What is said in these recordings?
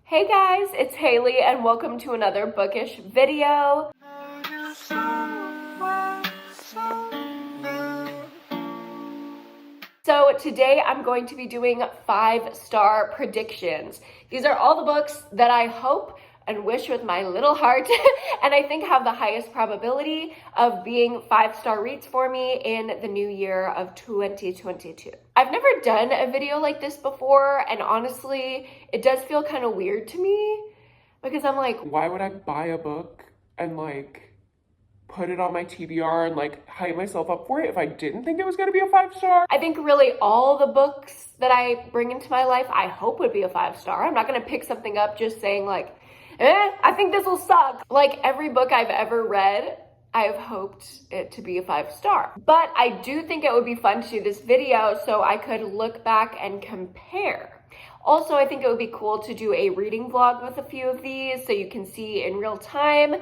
Hey guys, it's Haley and welcome to another bookish video. So today I'm going to be doing 5-star predictions. These are all the books that I hope and wish with my little heart and I think have the highest probability of being 5-star reads for me in the new year of 2022. I've never done a video like this before, and honestly, it does feel kind of weird to me because I'm like, why would I buy a book and put it on my TBR and hype myself up for it if I didn't think it was gonna be a 5-star? I think really all the books that I bring into my life, I hope would be a 5-star. I'm not gonna pick something up just saying I think this will suck. Like every book I've ever read, I have hoped it to be a 5-star. But I do think it would be fun to do this video so I could look back and compare. Also, I think it would be cool to do a reading vlog with a few of these so you can see in real time.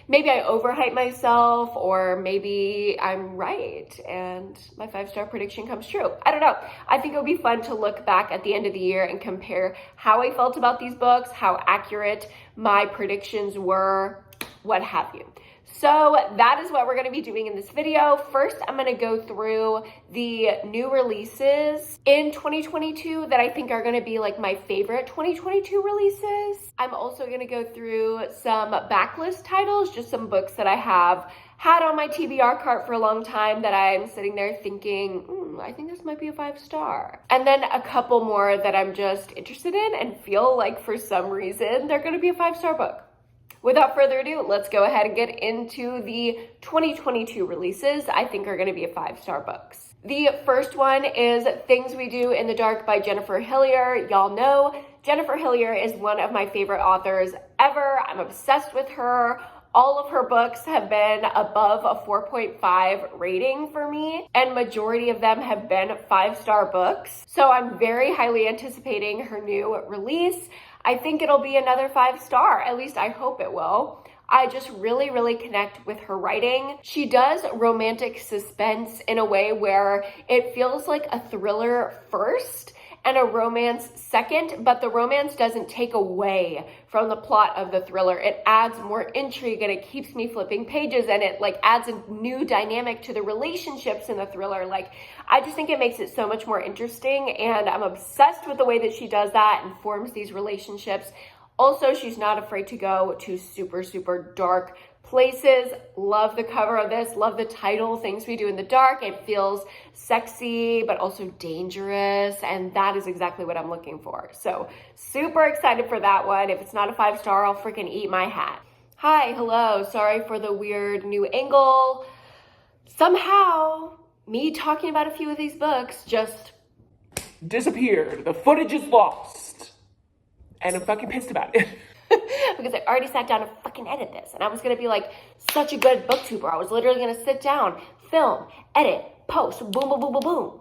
Maybe I overhype myself, or maybe I'm right and my 5-star prediction comes true. I don't know. I think it would be fun to look back at the end of the year and compare how I felt about these books, how accurate my predictions were, what have you. So that is what we're going to be doing in this video. First, I'm going to go through the new releases in 2022 that I think are going to be like my favorite 2022 releases. I'm also going to go through some backlist titles, just some books that I have had on my TBR cart for a long time that I'm sitting there thinking, I think this might be a 5-star. And then a couple more that I'm just interested in and feel like for some reason they're going to be a 5-star book. Without further ado, let's go ahead and get into the 2022 releases I think are going to be 5-star books. The first one is Things We Do in the Dark by Jennifer Hillier. Y'all know Jennifer Hillier is one of my favorite authors ever. I'm obsessed with her. All of her books have been above a 4.5 rating for me, and majority of them have been 5-star books. So I'm very highly anticipating her new release. I think it'll be another 5-star, at least I hope it will. I just really connect with her writing. She does romantic suspense in a way where it feels like a thriller first and a romance second, but the romance doesn't take away from the plot of the thriller. It adds more intrigue and it keeps me flipping pages, and it adds a new dynamic to the relationships in the thriller. I just think it makes it so much more interesting, and I'm obsessed with the way that she does that and forms these relationships. Also, she's not afraid to go to super dark places. Love the cover of this, love the title, Things We Do in the Dark. It feels sexy, but also dangerous, and that is exactly what I'm looking for. So super excited for that one. If it's not a 5-star, I'll freaking eat my hat. Hi, hello, sorry for the weird new angle. Somehow, me talking about a few of these books just disappeared. The footage is lost. And I'm fucking pissed about it. because I already sat down to fucking edit this, and I was gonna be such a good booktuber. I was literally gonna sit down, film, edit, post, boom.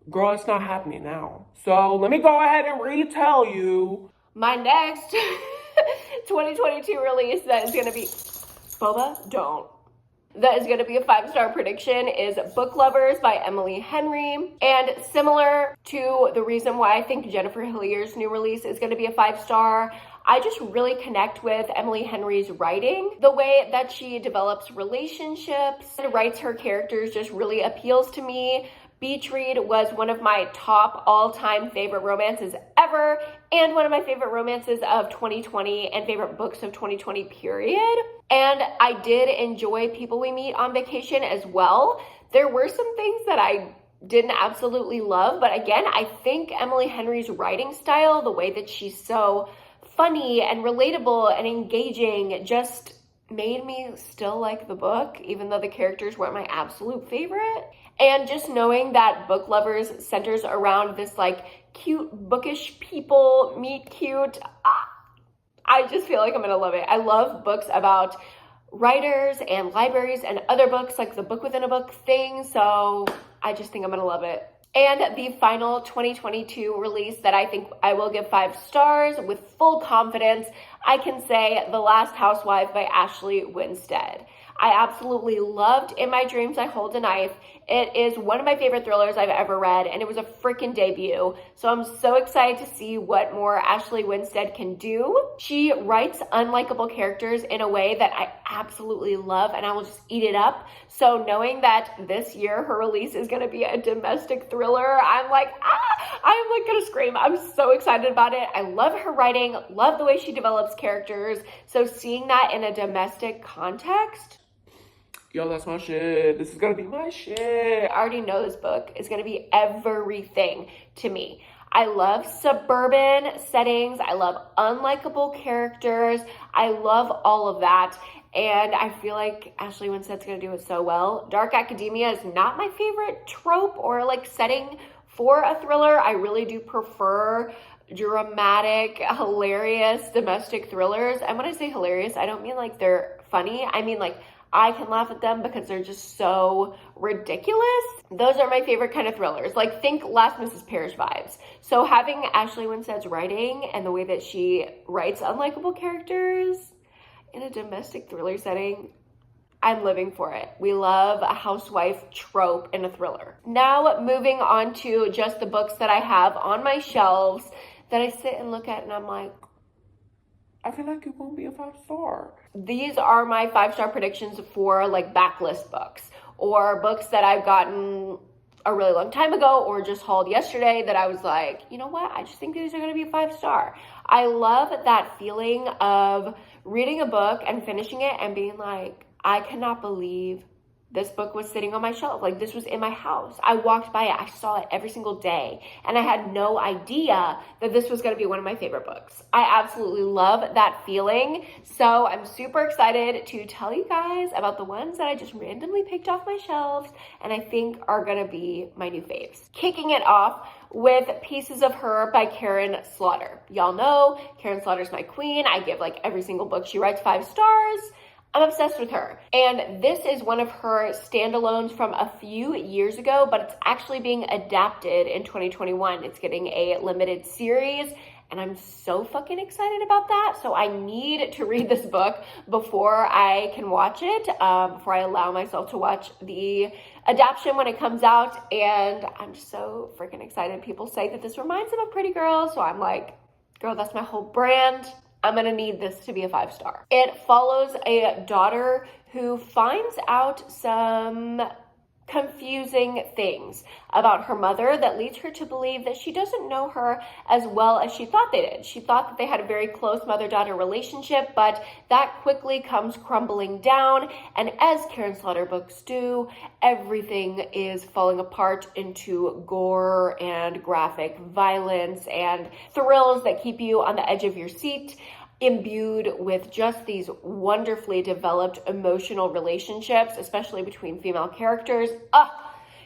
Girl, it's not happening now. So let me go ahead and retell you. My next 2022 release that is gonna be boba, don't. That is going to be a 5-star prediction is Book Lovers by Emily Henry. And similar to the reason why I think Jennifer Hillier's new release is going to be a 5-star, I just really connect with Emily Henry's writing. The way that she develops relationships and writes her characters just really appeals to me. Beach Read was one of my top all-time favorite romances ever, and one of my favorite romances of 2020 and favorite books of 2020 period. And I did enjoy People We Meet on Vacation as well. There were some things that I didn't absolutely love, but again, I think Emily Henry's writing style, the way that she's so funny and relatable and engaging, just made me still like the book, even though the characters weren't my absolute favorite. And just knowing that Book Lovers centers around this cute bookish people meet cute, I just feel like I'm gonna love it. I love books about writers and libraries and other books, like the book within a book thing, so I just think I'm gonna love it. And the final 2022 release that I think I will give 5 stars with full confidence, I can say The Last Housewife by Ashley Winstead. I absolutely loved In My Dreams I Hold a Knife. It is one of my favorite thrillers I've ever read, and it was a freaking debut. So I'm so excited to see what more Ashley Winstead can do. She writes unlikable characters in a way that I absolutely love, and I will just eat it up. So knowing that this year her release is going to be a domestic thriller, I'm like, I'm like gonna scream. I'm so excited about it. I love her writing, love the way she develops characters. So seeing that in a domestic context, yo, that's my shit. This is gonna be my shit. I already know this book is gonna be everything to me. I love suburban settings. I love unlikable characters. I love all of that. And I feel like Ashley Winstead's gonna do it so well. Dark academia is not my favorite trope or like setting for a thriller. I really do prefer dramatic, hilarious domestic thrillers. And when I say hilarious, I don't mean like they're funny. I mean like I can laugh at them because they're just so ridiculous. Those are my favorite kind of thrillers. Like think Last Mrs. Parrish vibes. So having Ashley Winstead's writing and the way that she writes unlikable characters in a domestic thriller setting, I'm living for it. We love a housewife trope in a thriller. Now moving on to just the books that I have on my shelves that I sit and look at and I'm like, I feel like it won't be a 5-star. These are my 5-star predictions for like backlist books or books that I've gotten a really long time ago or just hauled yesterday that I was like, you know what? I just think these are going to be a 5-star. I love that feeling of reading a book and finishing it and being like, I cannot believe this book was sitting on my shelf. Like this was in my house. I walked by it. I saw it every single day. And I had no idea that this was going to be one of my favorite books. I absolutely love that feeling. So I'm super excited to tell you guys about the ones that I just randomly picked off my shelves and I think are going to be my new faves. Kicking it off with Pieces of Her by Karen Slaughter. Y'all know Karen Slaughter's my queen. I give like every single book she writes 5 stars. I'm obsessed with her. And this is one of her standalones from a few years ago, but it's actually being adapted in 2021. It's getting a limited series, and I'm so fucking excited about that. So I need to read this book before I can watch it, before I allow myself to watch the adaptation when it comes out. And I'm just so freaking excited. People say that this reminds them of Pretty Girl, so I'm like, girl, that's my whole brand. I'm gonna need this to be a 5-star. It follows a daughter who finds out some confusing things about her mother that leads her to believe that she doesn't know her as well as she thought they did. She thought that they had a very close mother-daughter relationship, but that quickly comes crumbling down. And as Karen Slaughter books do, everything is falling apart into gore and graphic violence and thrills that keep you on the edge of your seat, imbued with just these wonderfully developed emotional relationships, especially between female characters.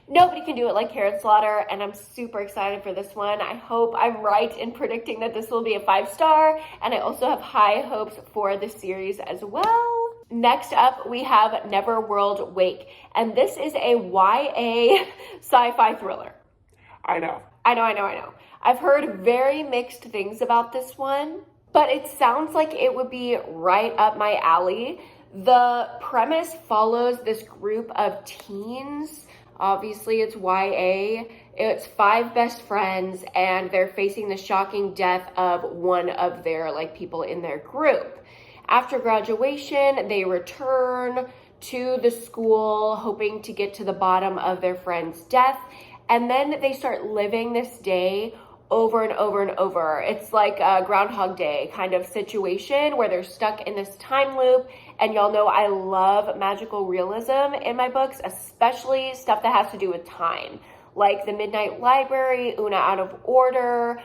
Nobody can do it like Karen Slaughter, and I'm super excited for this one. I hope I'm right in predicting that this will be a 5-star, and I also have high hopes for the series as well. Next up, we have Neverworld Wake, and this is a YA sci-fi thriller. I know. I've heard very mixed things about this one, but it sounds like it would be right up my alley. The premise follows this group of teens. Obviously, it's YA. It's 5 best friends, and they're facing the shocking death of one of their people in their group. After graduation, they return to the school, hoping to get to the bottom of their friend's death, and then they start living this day over and over and over. It's like a Groundhog Day kind of situation where they're stuck in this time loop. And y'all know I love magical realism in my books, especially stuff that has to do with time. Like The Midnight Library, Una Out of Order,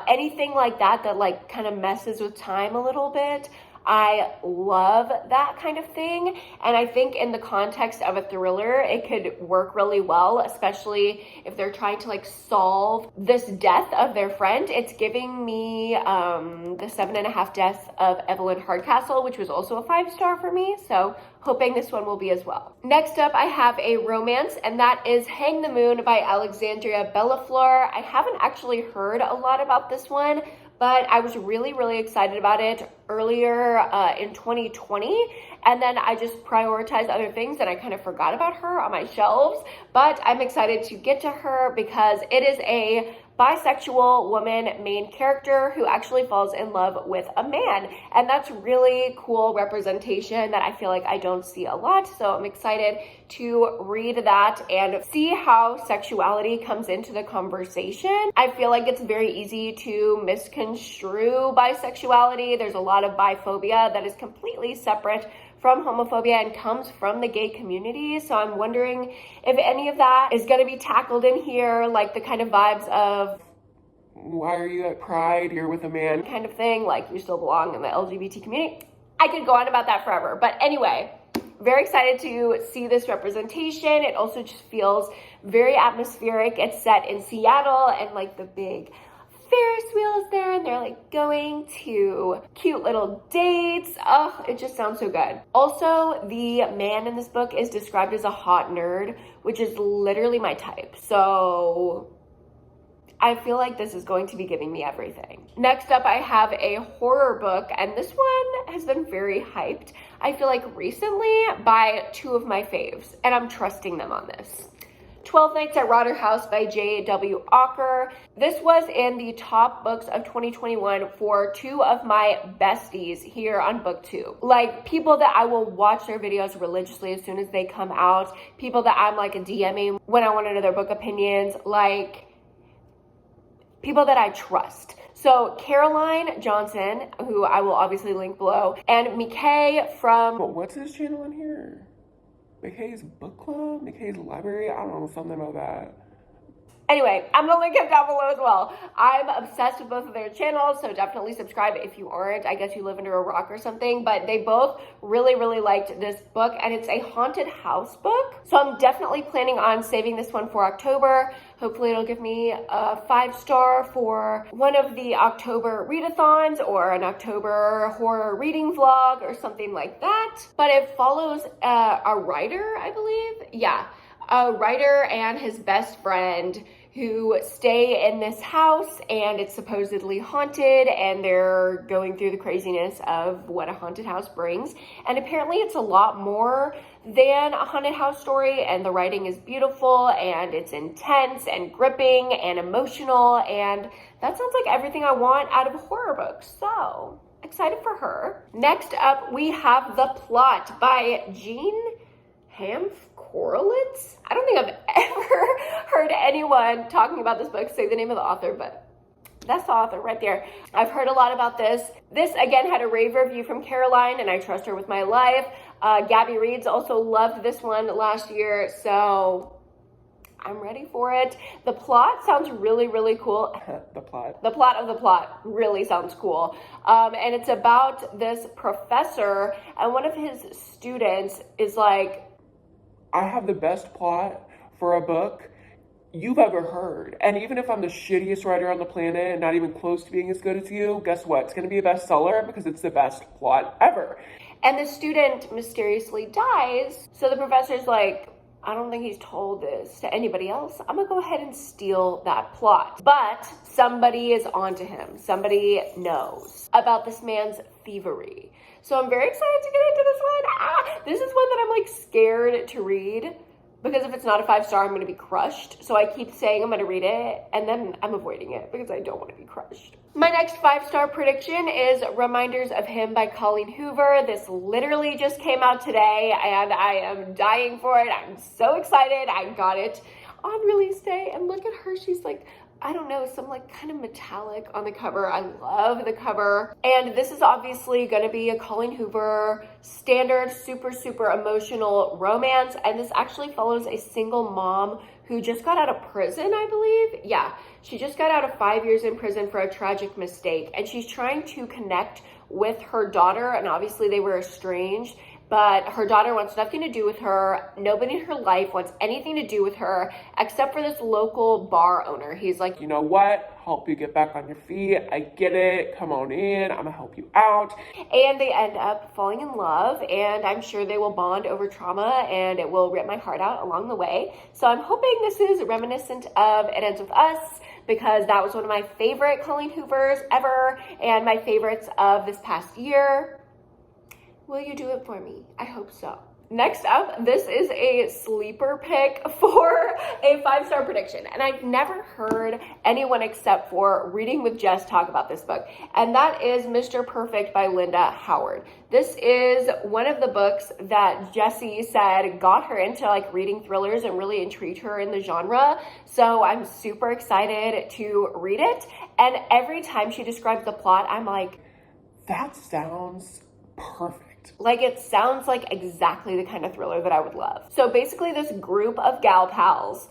anything like that that kind of messes with time a little bit. I love that kind of thing, and I think in the context of a thriller, it could work really well, especially if they're trying to solve this death of their friend. It's giving me the 7.5 Deaths of Evelyn Hardcastle, which was also a 5-star for me, so hoping this one will be as well. Next up, I have a romance, and that is Hang the Moon by Alexandria Bellafleur. I haven't actually heard a lot about this one, but I was really, really excited about it earlier in 2020. And then I just prioritized other things and I kind of forgot about her on my shelves. But I'm excited to get to her because it is a bisexual woman main character who actually falls in love with a man. And that's really cool representation that I feel like I don't see a lot. So I'm excited to read that and see how sexuality comes into the conversation. I feel like it's very easy to misconstrue bisexuality. There's a lot of biphobia that is completely separate from homophobia and comes from the gay community. So I'm wondering if any of that is going to be tackled in here, like the kind of vibes of why are you at Pride? You're with a man kind of thing, like you still belong in the LGBT community. I could go on about that forever. But anyway, very excited to see this representation. It also just feels very atmospheric. It's set in Seattle and like the big Ferris wheel is there and they're like going to cute little dates. Oh, it just sounds so good. Also, the man in this book is described as a hot nerd, which is literally my type. So I feel like this is going to be giving me everything. Next up, I have a horror book, and this one has been very hyped, I feel like recently, by two of my faves, and I'm trusting them on this. 12 Nights at Rotter House by J.W. Ocker. This was in the top books of 2021 for two of my besties here on BookTube. Like people that I will watch their videos religiously as soon as they come out. People that I'm like DMing when I want to know their book opinions. Like people that I trust. So Caroline Johnson, who I will obviously link below, and McKay from... What's his channel in here? McKay's Book Club? McKay's Library? I don't know, something about that. Anyway, I'm gonna link him down below as well. I'm obsessed with both of their channels, so definitely subscribe if you aren't. I guess you live under a rock or something, but they both really liked this book, and it's a haunted house book. So I'm definitely planning on saving this one for October. Hopefully it'll give me a 5-star for one of the October readathons or an October horror reading vlog or something like that. But it follows a writer, I believe. Yeah, a writer and his best friend who stay in this house, and it's supposedly haunted, and they're going through the craziness of what a haunted house brings. And apparently it's a lot more than a haunted house story, and the writing is beautiful, and it's intense and gripping and emotional, and that sounds like everything I want out of a horror book. So excited for her. Next up, we have The Plot by Jean Corlitz. I don't think I've ever heard anyone talking about this book say the name of the author, but that's the author right there. I've heard a lot about this. This again had a rave review from Caroline, and I trust her with my life. Gabby Reeds also loved this one last year, so I'm ready for it. The plot sounds really cool. The plot of the plot really sounds cool. And it's about this professor, and one of his students is like, I have the best plot for a book you've ever heard. And even if I'm the shittiest writer on the planet and not even close to being as good as you, guess what? It's going to be a bestseller because it's the best plot ever. And the student mysteriously dies. So the professor's like, I don't think he's told this to anybody else. I'm gonna go ahead and steal that plot. But somebody is onto him. Somebody knows about this man's thievery. So I'm very excited to get into this one. This is one that I'm like scared to read because if it's not a 5-star, I'm gonna be crushed. So I keep saying I'm gonna read it and then I'm avoiding it because I don't wanna be crushed. My next 5-star prediction is Reminders of Him by Colleen Hoover. This literally just came out today and I am dying for it. I'm so excited. I got it on release day and look at her. She's like, I don't know, some like kind of metallic on the cover. I love the cover. And this is obviously gonna be a Colleen Hoover standard, super emotional romance. And this actually follows a single mom who just got out of prison, I believe. Yeah, she just got out of 5 years in prison for a tragic mistake. And she's trying to connect with her daughter, and obviously they were estranged. But her daughter wants nothing to do with her. Nobody in her life wants anything to do with her except for this local bar owner. He's like, you know what? Help you get back on your feet. I get it. Come on in. I'm gonna help you out. And they end up falling in love, and I'm sure they will bond over trauma, and it will rip my heart out along the way. So I'm hoping this is reminiscent of It Ends With Us, because that was one of my favorite Colleen Hoovers ever, and my favorites of this past year. Will you do it for me? I hope so. Next up, this is a sleeper pick for a 5-star prediction. And I've never heard anyone except for Reading with Jess talk about this book. And that is Mr. Perfect by Linda Howard. This is one of the books that Jessie said got her into like reading thrillers and really intrigued her in the genre. So I'm super excited to read it. And every time she describes the plot, I'm like, that sounds perfect. Like, it sounds like exactly the kind of thriller that I would love. So basically this group of gal pals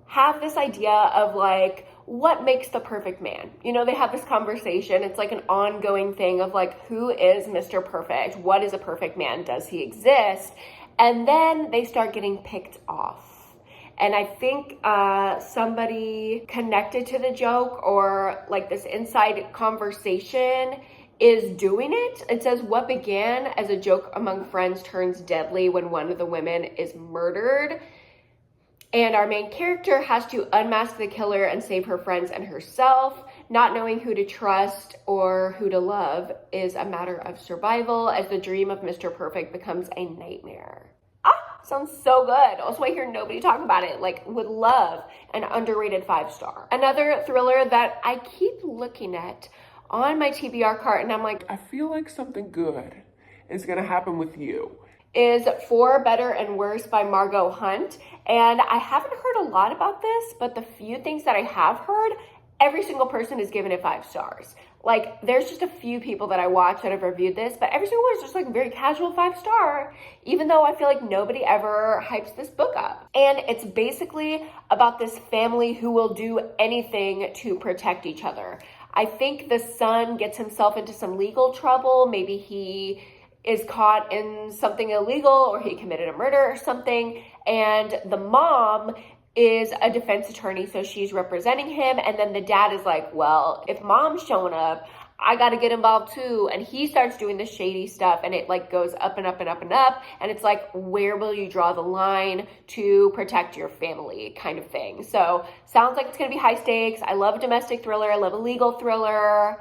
have this idea of like, what makes the perfect man? You know, they have this conversation. It's like an ongoing thing of like, who is Mr. Perfect? What is a perfect man? Does he exist? And then they start getting picked off. And I think somebody connected to the joke or like this inside conversation is doing it. It says, what began as a joke among friends turns deadly when one of the women is murdered. And our main character has to unmask the killer and save her friends and herself. Not knowing who to trust or who to love is a matter of survival as the dream of Mr. Perfect becomes a nightmare. Sounds so good. Also, I hear nobody talk about it. Like, would love an underrated 5-star. Another thriller that I keep looking at on my TBR cart, and I'm like, I feel like something good is gonna happen with you, is For Better and Worse by Margot Hunt. And I haven't heard a lot about this, but the few things that I have heard, every single person is given it 5 stars. Like, there's just a few people that I watch that have reviewed this, but every single one is just like very casual 5-star, even though I feel like nobody ever hypes this book up. And it's basically about this family who will do anything to protect each other. I think the son gets himself into some legal trouble. Maybe he is caught in something illegal or he committed a murder or something. And the mom is a defense attorney, so she's representing him. And then the dad is like, well, if mom's showing up, I got to get involved too. And he starts doing the shady stuff and it like goes up and up and up and up. And it's like, where will you draw the line to protect your family kind of thing. So sounds like it's going to be high stakes. I love a domestic thriller. I love a legal thriller.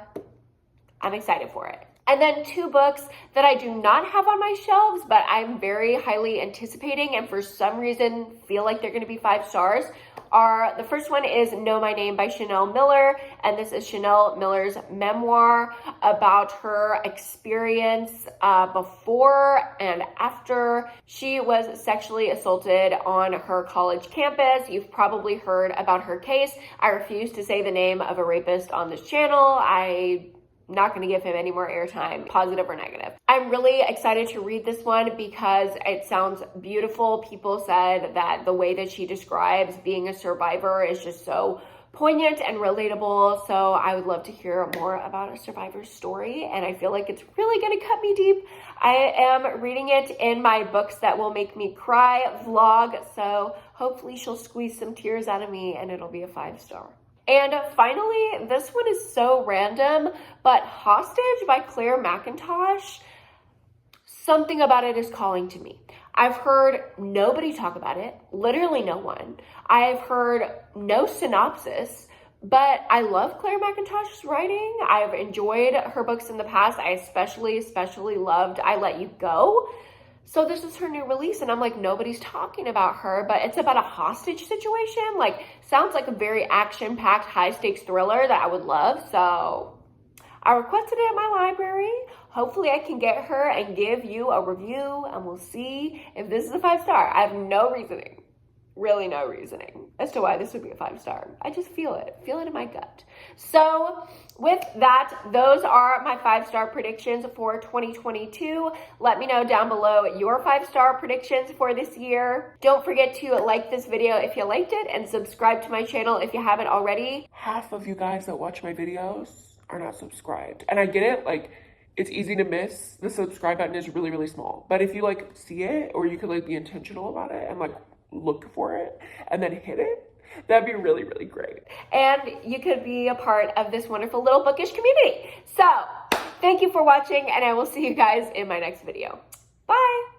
I'm excited for it. And then 2 books that I do not have on my shelves, but I'm very highly anticipating and for some reason feel like they're going to be 5 stars are, the first one is Know My Name by Chanel Miller. And this is Chanel Miller's memoir about her experience before and after she was sexually assaulted on her college campus. You've probably heard about her case. I refuse to say the name of a rapist on this channel. I'm not going to give him any more airtime, positive or negative. I'm really excited to read this one because it sounds beautiful. People said that the way that she describes being a survivor is just so poignant and relatable. So I would love to hear more about a survivor's story. And I feel like it's really going to cut me deep. I am reading it in my books that will make me cry vlog. So hopefully she'll squeeze some tears out of me and it'll be a 5-star. And finally, this one is so random, but Hostage by Claire McIntosh, something about it is calling to me. I've heard nobody talk about it, literally no one. I've heard no synopsis, but I love Claire McIntosh's writing. I've enjoyed her books in the past. I especially loved I Let You Go. So this is her new release and I'm like, nobody's talking about her, but it's about a hostage situation. Like, sounds like a very action-packed, high-stakes thriller that I would love. So I requested it at my library. Hopefully I can get her and give you a review and we'll see if this is a 5-star. I have no reasoning, really no reasoning as to why this would be a 5-star. I just feel it in my gut. So with that, those are my 5-star predictions for 2022. Let me know down below your 5-star predictions for this year. Don't forget to like this video if you liked it and subscribe to my channel if you haven't already. Half of you guys that watch my videos are not subscribed. And I get it, like, it's easy to miss. The subscribe button is really, really small. But if you like see it, or you could like be intentional about it and like look for it and then hit it, that'd be really, really great. And you could be a part of this wonderful little bookish community. So thank you for watching and I will see you guys in my next video. Bye.